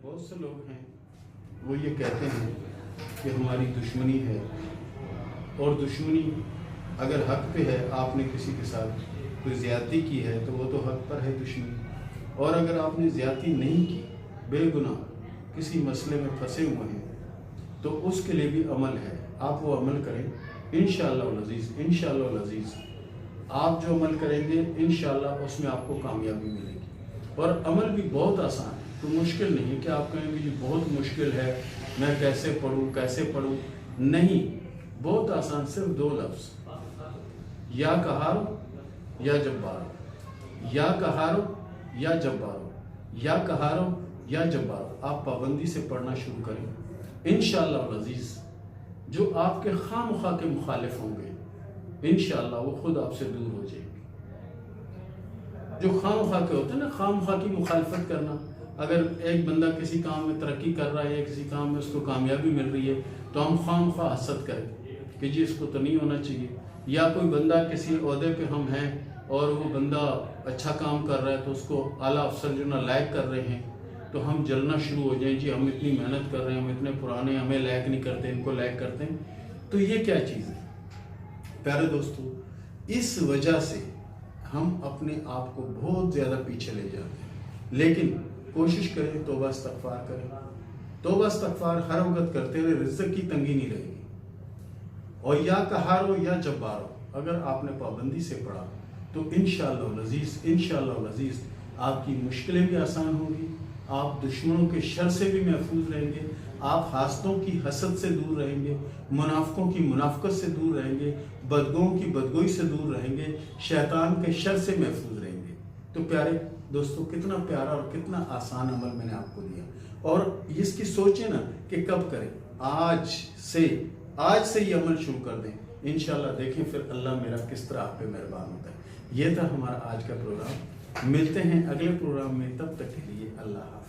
بہت سے لوگ ہیں وہ یہ کہتے ہیں کہ ہماری دشمنی ہے، اور دشمنی اگر حق پہ ہے، آپ نے کسی کے ساتھ کوئی زیادتی کی ہے تو وہ تو حق پر ہے دشمنی، اور اگر آپ نے زیادتی نہیں کی، بے گناہ کسی مسئلے میں پھنسے ہوئے ہیں تو اس کے لیے بھی عمل ہے، آپ وہ عمل کریں انشاءاللہ العزیز۔ انشاءاللہ العزیز آپ جو عمل کریں گے انشاءاللہ اس میں آپ کو کامیابی ملے گی، اور عمل بھی بہت آسان ہے، کوئی مشکل نہیں کہ آپ کہیں گے یہ بہت مشکل ہے، میں کیسے پڑھوں، نہیں، بہت آسان، صرف 2 لفظ، یا قہار یا جبار، یا قہار یا جبار، یا قہار یا جبار۔ آپ پابندی سے پڑھنا شروع کریں انشاءاللہ العزیز، جو آپ کے خواہ مخواہ کے مخالف ہوں گے انشاءاللہ وہ خود آپ سے دور ہو جائیں گے۔ جو خواہ مخواہ کے ہوتے ہیں نا، خواہ مخواہ کی مخالفت کرنا، اگر ایک بندہ کسی کام میں ترقی کر رہا ہے یا کسی کام میں اس کو کامیابی مل رہی ہے تو ہم خواہ مخواہ حسد کریں کہ جی اس کو تو نہیں ہونا چاہیے، یا کوئی بندہ کسی عہدے پہ ہم ہیں اور وہ بندہ اچھا کام کر رہا ہے تو اس کو اعلیٰ افسر جو نا لائق کر رہے ہیں تو ہم جلنا شروع ہو جائیں، جی ہم اتنی محنت کر رہے ہیں، ہم اتنے پرانے، ہمیں لائق نہیں کرتے، ان کو لائق کرتے ہیں۔ تو یہ کیا چیز ہے پیارے دوستو؟ اس وجہ سے ہم اپنے آپ کو بہت زیادہ پیچھے لے جاتے ہیں، لیکن کوشش کریں توبہ استغفار کریں، توبہ استغفار ہر وقت کرتے ہوئے رزق کی تنگی نہیں رہے گی۔ اور یا قہار ہو یا جبار ہو، اگر آپ نے پابندی سے پڑھا تو انشاءاللہ العزیز، انشاءاللہ العزیز آپ کی مشکلیں بھی آسان ہوں گی، آپ دشمنوں کے شر سے بھی محفوظ رہیں گے، آپ حاسدوں کی حسد سے دور رہیں گے، منافقوں کی منافقت سے دور رہیں گے، بدگوؤں کی بدگوئی سے دور رہیں گے، شیطان کے شر سے محفوظ رہیں گے۔ تو پیارے دوستو، کتنا پیارا اور کتنا آسان عمل میں نے آپ کو دیا، اور اس کی سوچیں نا کہ کب کریں، آج سے یہ عمل شروع کر دیں، انشاءاللہ دیکھیں پھر اللہ میرا کس طرح آپ پہ مہربان ہوتا ہے۔ یہ تھا ہمارا آج کا پروگرام، ملتے ہیں اگلے پروگرام میں، تب تک کے لیے اللہ حافظ۔